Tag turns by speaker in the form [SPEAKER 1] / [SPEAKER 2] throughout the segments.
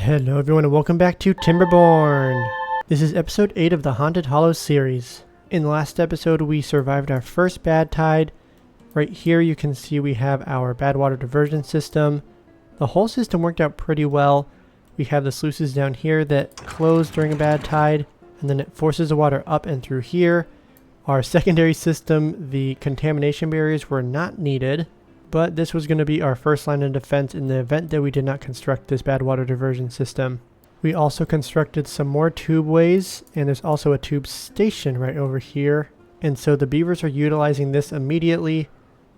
[SPEAKER 1] Hello everyone and welcome back to Timberborn. This is episode 8 of the Haunted Hollows series. In the last episode we survived our first bad tide. Right here you can see we have our bad water diversion system. The whole system worked out pretty well. We have the sluices down here that close during a bad tide, and then it forces the water up and through here. Our secondary system, the contamination barriers were not needed, but this was going to be our first line of defense in the event that we did not construct this bad water diversion system. We also constructed some more tubeways, and there's also a tube station right over here. And so the beavers are utilizing this immediately.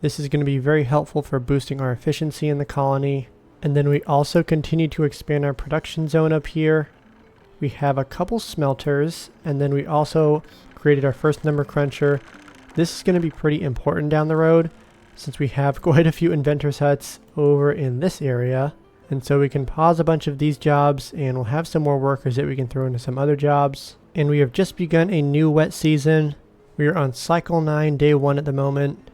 [SPEAKER 1] This is going to be very helpful for boosting our efficiency in the colony. And then we also continue to expand our production zone up here. We have a couple smelters, and then we also created our first number cruncher. This is going to be pretty important down the road, since we have quite a few inventors huts over in this area. And so we can pause a bunch of these jobs and we'll have some more workers that we can throw into some other jobs. And we have just begun a new wet season. We are on cycle 9, day 1 at the moment.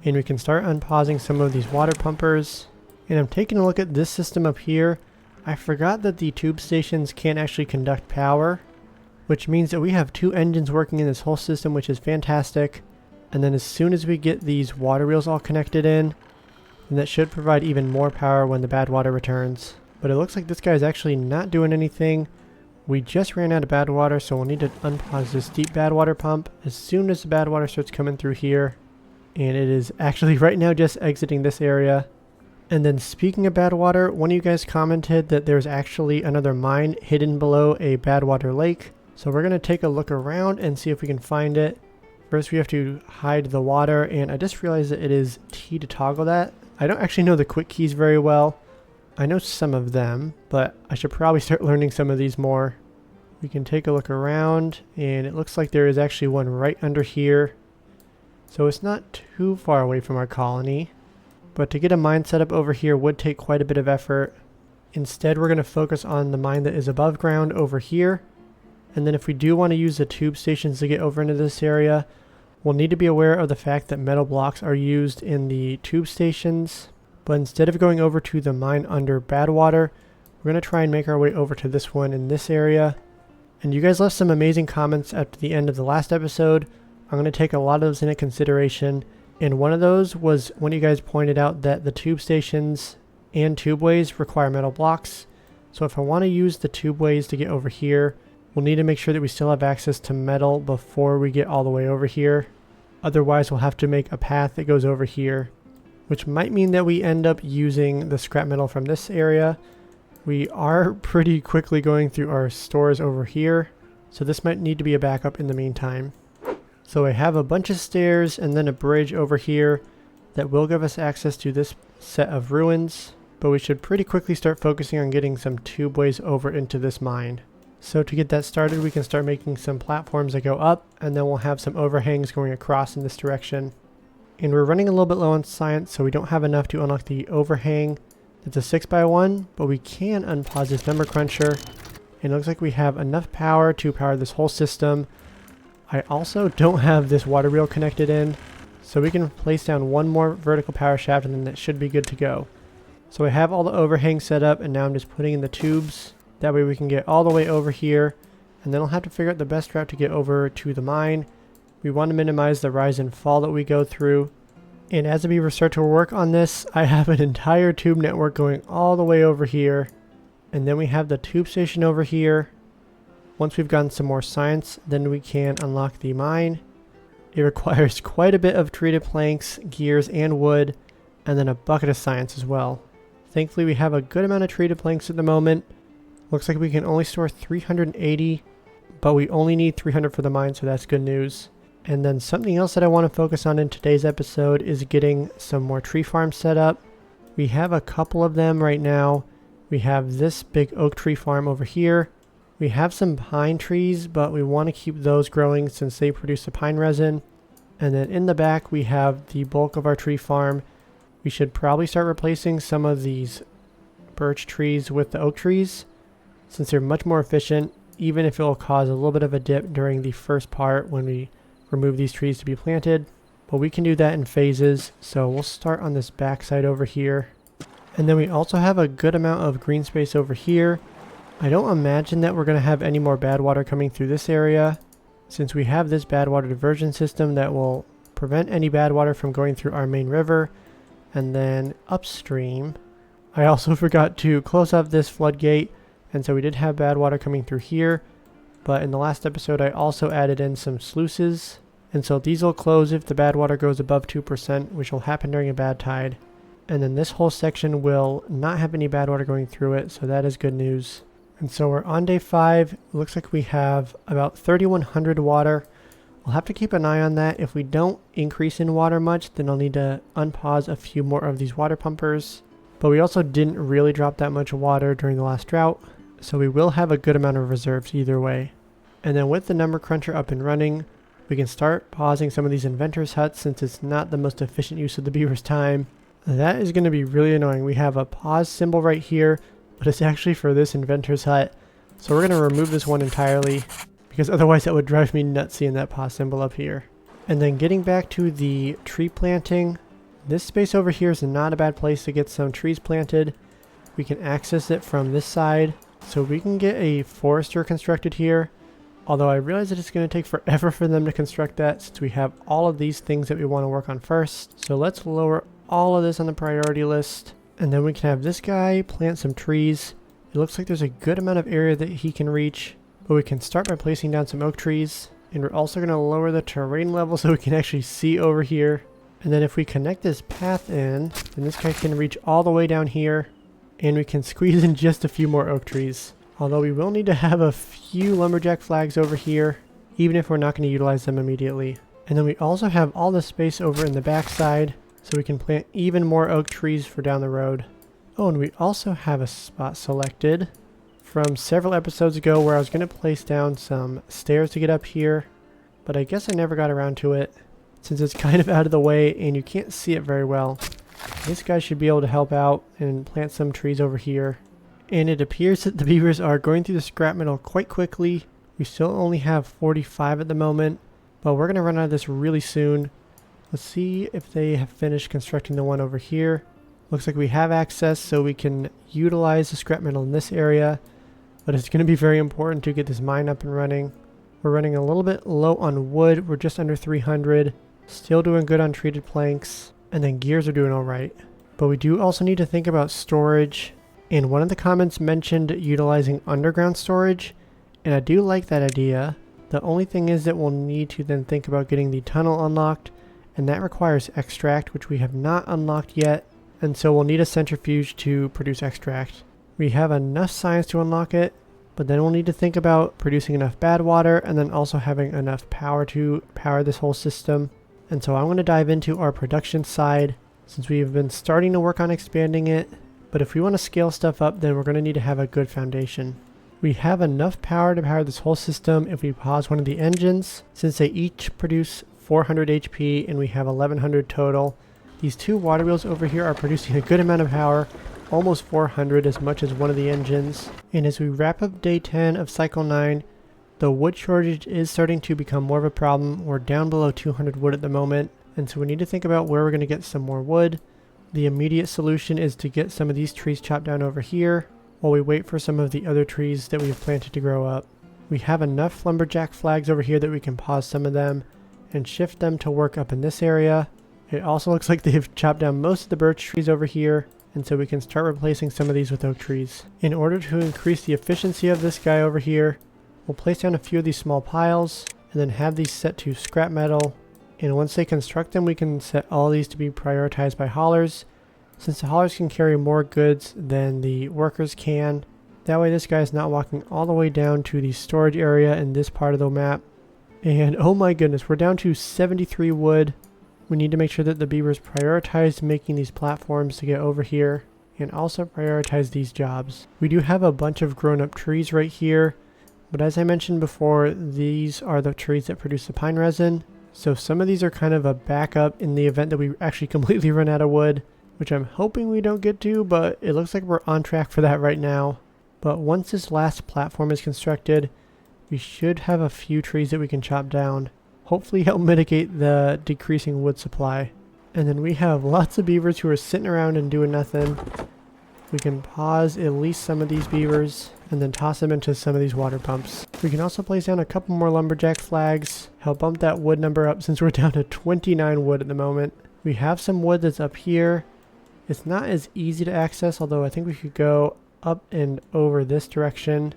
[SPEAKER 1] And we can start unpausing some of these water pumpers. And I'm taking a look at this system up here. I forgot that the tube stations can't actually conduct power, which means that we have 2 engines working in this whole system, which is fantastic. And then as soon as we get these water wheels all connected in, then that should provide even more power when the bad water returns. But it looks like this guy is actually not doing anything. We just ran out of bad water, so we'll need to unpause this deep bad water pump as soon as the bad water starts coming through here. And it is actually right now just exiting this area. And then speaking of bad water, one of you guys commented that there's actually another mine hidden below a bad water lake. So we're going to take a look around and see if we can find it. First we have to hide the water, and I just realized that it is T to toggle that. I don't actually know the quick keys very well. I know some of them, but I should probably start learning some of these more. We can take a look around, and it looks like there is actually one right under here. So it's not too far away from our colony. But to get a mine set up over here would take quite a bit of effort. Instead we're going to focus on the mine that is above ground over here. And then if we do want to use the tube stations to get over into this area, we'll need to be aware of the fact that metal blocks are used in the tube stations. But instead of going over to the mine under bad water, we're going to try and make our way over to this one in this area. And you guys left some amazing comments at the end of the last episode. I'm going to take a lot of those into consideration. And one of those was when you guys pointed out that the tube stations and tubeways require metal blocks. So if I want to use the tubeways to get over here, we'll need to make sure that we still have access to metal before we get all the way over here. Otherwise, we'll have to make a path that goes over here, which might mean that we end up using the scrap metal from this area. We are pretty quickly going through our stores over here, so this might need to be a backup in the meantime. So I have a bunch of stairs and then a bridge over here that will give us access to this set of ruins, but we should pretty quickly start focusing on getting some tubeways over into this mine. So to get that started, we can start making some platforms that go up, and then we'll have some overhangs going across in this direction. And we're running a little bit low on science, so we don't have enough to unlock the overhang. It's a 6x1, but we can unpause this number cruncher. And it looks like we have enough power to power this whole system. I also don't have this water wheel connected in, so we can place down one more vertical power shaft and then that should be good to go. So I have all the overhangs set up, and now I'm just putting in the tubes. That way we can get all the way over here, and then I'll have to figure out the best route to get over to the mine. We want to minimize the rise and fall that we go through. And as the beavers start to work on this, I have an entire tube network going all the way over here. And then we have the tube station over here. Once we've gotten some more science, then we can unlock the mine. It requires quite a bit of treated planks, gears, and wood, and then a bucket of science as well. Thankfully we have a good amount of treated planks at the moment. Looks like we can only store 380, but we only need 300 for the mine, so that's good news. And then something else that I want to focus on in today's episode is getting some more tree farms set up. We have a couple of them right now. We have this big oak tree farm over here. We have some pine trees, but we want to keep those growing since they produce the pine resin. And then in the back we have the bulk of our tree farm. We should probably start replacing some of these birch trees with the oak trees, since they're much more efficient, even if it will cause a little bit of a dip during the first part when we remove these trees to be planted. But we can do that in phases, so we'll start on this back side over here. And then we also have a good amount of green space over here. I don't imagine that we're going to have any more bad water coming through this area, since we have this bad water diversion system that will prevent any bad water from going through our main river. And then upstream, I also forgot to close up this floodgate, and so we did have bad water coming through here. But in the last episode, I also added in some sluices, and so these will close if the bad water goes above 2%, which will happen during a bad tide. And then this whole section will not have any bad water going through it, so that is good news. And so we're on day 5. It looks like we have about 3,100 water. We'll have to keep an eye on that. If we don't increase in water much, then I'll need to unpause a few more of these water pumpers. But we also didn't really drop that much water during the last drought, so we will have a good amount of reserves either way. And then with the number cruncher up and running, we can start pausing some of these inventors' huts since it's not the most efficient use of the beaver's time. That is going to be really annoying. We have a pause symbol right here, but it's actually for this inventor's hut. So we're going to remove this one entirely, because otherwise that would drive me nuts seeing that pause symbol up here. And then getting back to the tree planting, this space over here is not a bad place to get some trees planted. We can access it from this side, so we can get a forester constructed here. Although I realize that it's going to take forever for them to construct that since we have all of these things that we want to work on first. So let's lower all of this on the priority list. And then we can have this guy plant some trees. It looks like there's a good amount of area that he can reach. But we can start by placing down some oak trees. And we're also going to lower the terrain level so we can actually see over here. And then if we connect this path in, then this guy can reach all the way down here. And we can squeeze in just a few more oak trees. Although we will need to have a few lumberjack flags over here, even if we're not going to utilize them immediately. And then we also have all the space over in the backside, so we can plant even more oak trees for down the road. Oh, and we also have a spot selected from several episodes ago where I was going to place down some stairs to get up here, but I guess I never got around to it, since it's kind of out of the way and you can't see it very well. This guy should be able to help out and plant some trees over here. And it appears that the beavers are going through the scrap metal quite quickly. We still only have 45 at the moment, but we're going to run out of this really soon. Let's see if they have finished constructing the one over here. Looks like we have access, so we can utilize the scrap metal in this area, but it's going to be very important to get this mine up and running. We're running a little bit low on wood. We're just under 300. Still doing good on treated planks, and then gears are doing all right. But we do also need to think about storage. And one of the comments mentioned utilizing underground storage, and I do like that idea. The only thing is that we'll need to then think about getting the tunnel unlocked, and that requires extract, which we have not unlocked yet, and so we'll need a centrifuge to produce extract. We have enough science to unlock it, but then we'll need to think about producing enough bad water and then also having enough power to power this whole system. And so I'm going to dive into our production side, since we've been starting to work on expanding it. But if we want to scale stuff up, then we're going to need to have a good foundation. We have enough power to power this whole system if we pause one of the engines, since they each produce 400 HP and we have 1100 total. These two water wheels over here are producing a good amount of power, almost 400 as much as one of the engines. And as we wrap up day 10 of cycle 9, the wood shortage is starting to become more of a problem. We're down below 200 wood at the moment, and so we need to think about where we're going to get some more wood. The immediate solution is to get some of these trees chopped down over here while we wait for some of the other trees that we've planted to grow up. We have enough lumberjack flags over here that we can pause some of them and shift them to work up in this area. It also looks like they've chopped down most of the birch trees over here, and so we can start replacing some of these with oak trees. In order to increase the efficiency of this guy over here, we'll place down a few of these small piles and then have these set to scrap metal. And once they construct them, we can set all these to be prioritized by haulers, since the haulers can carry more goods than the workers can. That way this guy is not walking all the way down to the storage area in this part of the map. And oh my goodness, we're down to 73 wood. We need to make sure that the beavers prioritize making these platforms to get over here, and also prioritize these jobs. We do have a bunch of grown up trees right here, but as I mentioned before, these are the trees that produce the pine resin. So some of these are kind of a backup in the event that we actually completely run out of wood, which I'm hoping we don't get to, but it looks like we're on track for that right now. But once this last platform is constructed, we should have a few trees that we can chop down, hopefully help mitigate the decreasing wood supply. And then we have lots of beavers who are sitting around and doing nothing. We can pause at least some of these beavers and then toss them into some of these water pumps. We can also place down a couple more lumberjack flags, help bump that wood number up since we're down to 29 wood at the moment. We have some wood that's up here. It's not as easy to access, although I think we could go up and over this direction.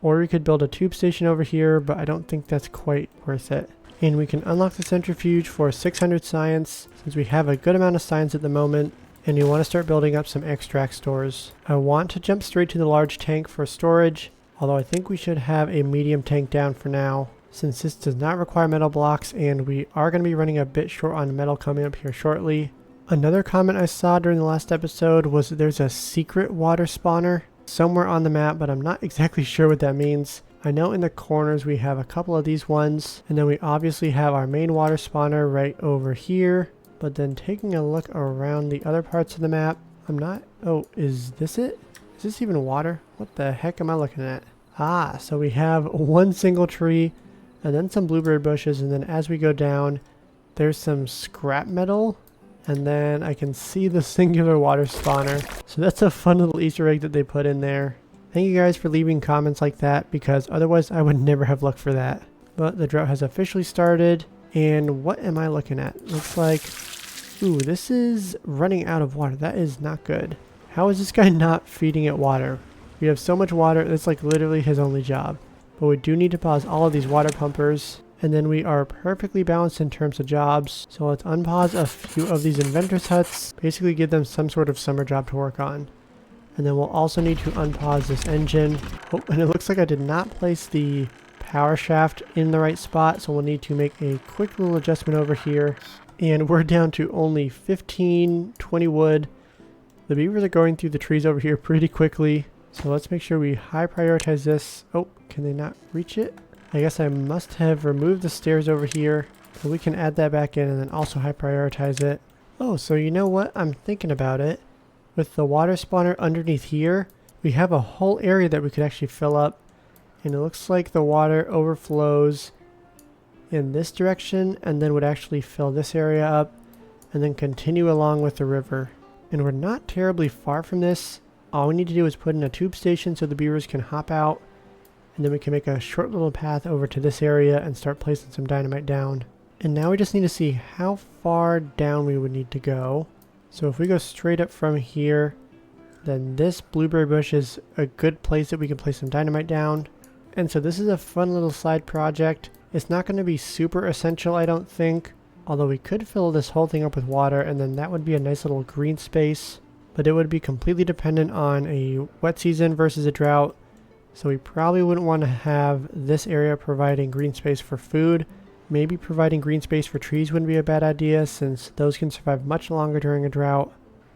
[SPEAKER 1] Or we could build a tube station over here, but I don't think that's quite worth it. And we can unlock the centrifuge for 600 science, since we have a good amount of science at the moment, and you want to start building up some extract stores. I want to jump straight to the large tank for storage, although I think we should have a medium tank down for now, since this does not require metal blocks, and we are going to be running a bit short on metal coming up here shortly. Another comment I saw during the last episode was that there's a secret water spawner somewhere on the map, but I'm not exactly sure what that means. I know in the corners we have a couple of these ones, and then we obviously have our main water spawner right over here. But then taking a look around the other parts of the map, oh, is this it? Is this even water? What the heck am I looking at? Ah, so we have one single tree, and then some blueberry bushes, and then as we go down, there's some scrap metal, and then I can see the singular water spawner. So that's a fun little Easter egg that they put in there. Thank you guys for leaving comments like that, because otherwise I would never have looked for that. But the drought has officially started, and what am I looking at? Looks like, ooh, this is running out of water. That is not good. How is this guy not feeding it water? We have so much water, that's like literally his only job. But we do need to pause all of these water pumpers, and then we are perfectly balanced in terms of jobs. So let's unpause a few of these inventors huts, basically give them some sort of summer job to work on. And then we'll also need to unpause this engine. Oh, and it looks like I did not place the power shaft in the right spot, so we'll need to make a quick little adjustment over here. And we're down to only 20 wood. The beavers are going through the trees over here pretty quickly, so let's make sure we high prioritize this. Oh, can they not reach it? I guess I must have removed the stairs over here, so we can add that back in and then also high prioritize it. Oh, so you know what? I'm thinking about it. With the water spawner underneath here, we have a whole area that we could actually fill up, and it looks like the water overflows in this direction and then would actually fill this area up and then continue along with the river. And we're not terribly far from this. All we need to do is put in a tube station so the beavers can hop out, and then we can make a short little path over to this area and start placing some dynamite down. And now we just need to see how far down we would need to go. So if we go straight up from here, then this blueberry bush is a good place that we can place some dynamite down. And so this is a fun little side project. It's not going to be super essential, I don't think, although we could fill this whole thing up with water, and then that would be a nice little green space. But it would be completely dependent on a wet season versus a drought, so we probably wouldn't want to have this area providing green space for food. Maybe providing green space for trees wouldn't be a bad idea, since those can survive much longer during a drought.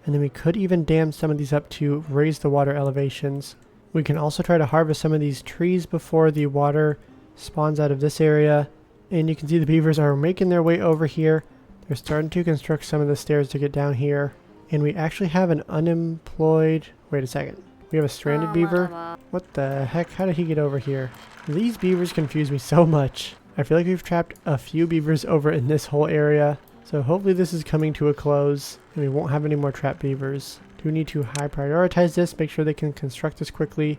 [SPEAKER 1] And then we could even dam some of these up to raise the water elevations. We can also try to harvest some of these trees before the water spawns out of this area. And you can see the beavers are making their way over here. They're starting to construct some of the stairs to get down here. And we actually have an unemployed... Wait a second. We have a stranded beaver? What the heck? How did he get over here? These beavers confuse me so much. I feel like we've trapped a few beavers over in this whole area. So hopefully this is coming to a close and we won't have any more trapped beavers. Do need to high prioritize this, make sure they can construct this quickly,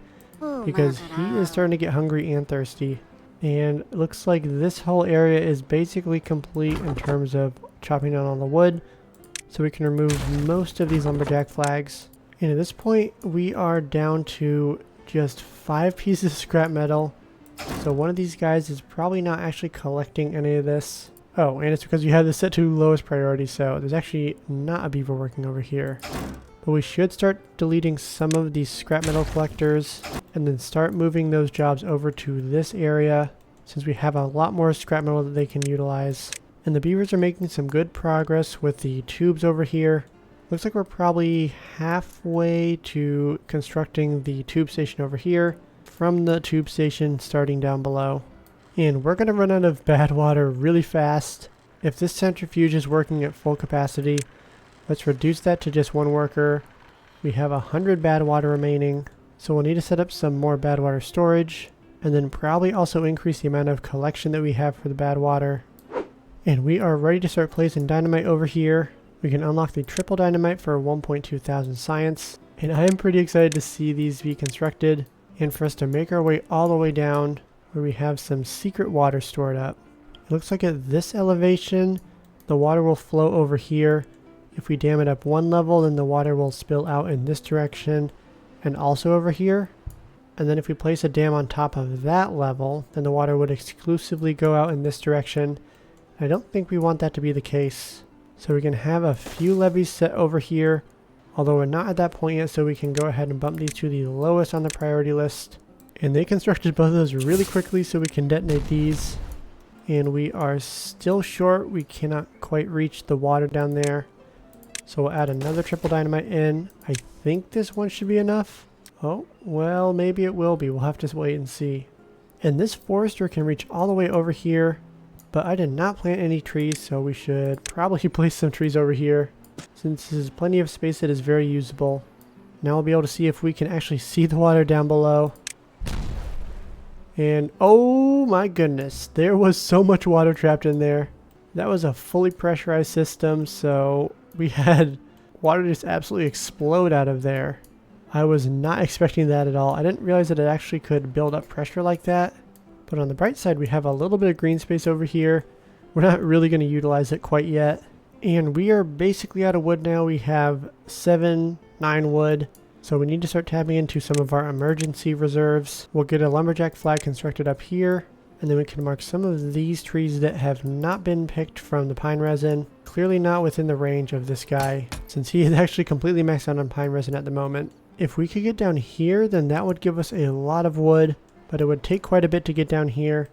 [SPEAKER 1] because he is starting to get hungry and thirsty. And it looks like this whole area is basically complete in terms of chopping down all the wood. So we can remove most of these lumberjack flags. And at this point, we are down to just 5 pieces of scrap metal. So one of these guys is probably not actually collecting any of this. Oh, and it's because we had this set to lowest priority, so there's actually not a beaver working over here. But we should start deleting some of these scrap metal collectors and then start moving those jobs over to this area, since we have a lot more scrap metal that they can utilize. And the beavers are making some good progress with the tubes over here. Looks like we're probably halfway to constructing the tube station over here from the tube station starting down below. And we're going to run out of bad water really fast. If this centrifuge is working at full capacity, let's reduce that to just 1 worker. We have 100 bad water remaining, so we'll need to set up some more bad water storage, and then probably also increase the amount of collection that we have for the bad water. And we are ready to start placing dynamite over here. We can unlock the triple dynamite for 1,200 science, and I am pretty excited to see these be constructed. and for us to make our way all the way down where we have some secret water stored up. It looks like at this elevation, the water will flow over here. If we dam it up one level, then the water will spill out in this direction and also over here. And then if we place a dam on top of that level, then the water would exclusively go out in this direction. I don't think we want that to be the case. So we can have a few levees set over here, although we're not at that point yet, so we can go ahead and bump these to the lowest on the priority list. And they constructed both of those really quickly, so we can detonate these. And we are still short. We cannot quite reach the water down there. So we'll add another triple dynamite in. I think this one should be enough. Oh, well, maybe it will be. We'll have to wait and see. And this forester can reach all the way over here, but I did not plant any trees, so we should probably place some trees over here. Since there's plenty of space, it is very usable. Now we'll be able to see if we can actually see the water down below. And oh my goodness, there was so much water trapped in there. That was a fully pressurized system, so we had water just absolutely explode out of there. I was not expecting that at all. I didn't realize that it actually could build up pressure like that. But on the bright side, we have a little bit of green space over here. We're not really going to utilize it quite yet. And we are basically out of wood now. We have 9 wood. So we need to start tapping into some of our emergency reserves. We'll get a lumberjack flag constructed up here. And then we can mark some of these trees that have not been picked from the pine resin. Clearly not within the range of this guy, since he is actually completely maxed out on pine resin at the moment. If we could get down here, then that would give us a lot of wood, but it would take quite a bit to get down here.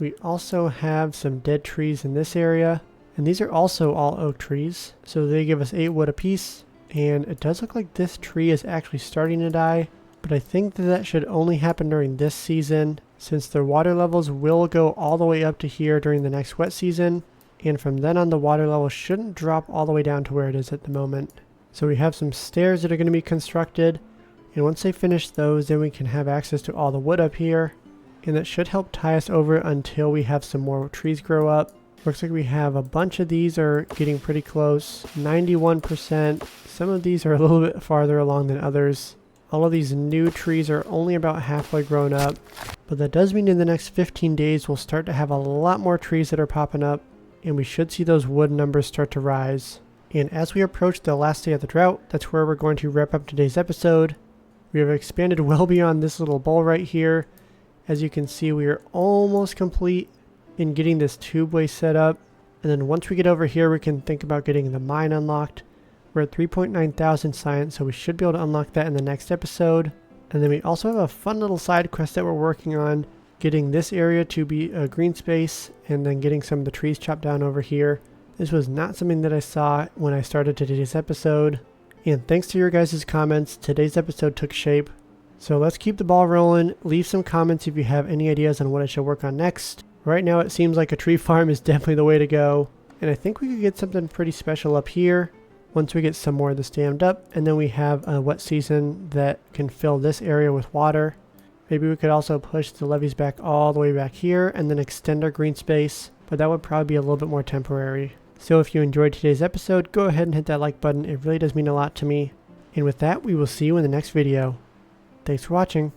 [SPEAKER 1] We also have some dead trees in this area, and these are also all oak trees, so they give us 8 wood apiece. And it does look like this tree is actually starting to die, but I think that that should only happen during this season, since the water levels will go all the way up to here during the next wet season, and from then on the water level shouldn't drop all the way down to where it is at the moment. So we have some stairs that are going to be constructed, and once they finish those, then we can have access to all the wood up here, and that should help tie us over until we have some more trees grow up. Looks like we have a bunch of these are getting pretty close, 91%. Some of these are a little bit farther along than others. All of these new trees are only about halfway grown up, but that does mean in the next 15 days we'll start to have a lot more trees that are popping up, and we should see those wood numbers start to rise. And as we approach the last day of the drought, that's where we're going to wrap up today's episode. We have expanded well beyond this little bowl right here. As you can see, we are almost complete in getting this tubeway set up. And then once we get over here, we can think about getting the mine unlocked. We're at 3.9 thousand science, so we should be able to unlock that in the next episode. And then we also have a fun little side quest that we're working on, getting this area to be a green space, and then getting some of the trees chopped down over here. This was not something that I saw when I started today's episode. And thanks to your guys' comments, today's episode took shape. So let's keep the ball rolling. Leave some comments if you have any ideas on what I should work on next. Right now it seems like a tree farm is definitely the way to go. And I think we could get something pretty special up here once we get some more of this dammed up. And then we have a wet season that can fill this area with water. Maybe we could also push the levees back all the way back here and then extend our green space. But that would probably be a little bit more temporary. So if you enjoyed today's episode, go ahead and hit that like button. It really does mean a lot to me. And with that, we will see you in the next video. Thanks for watching.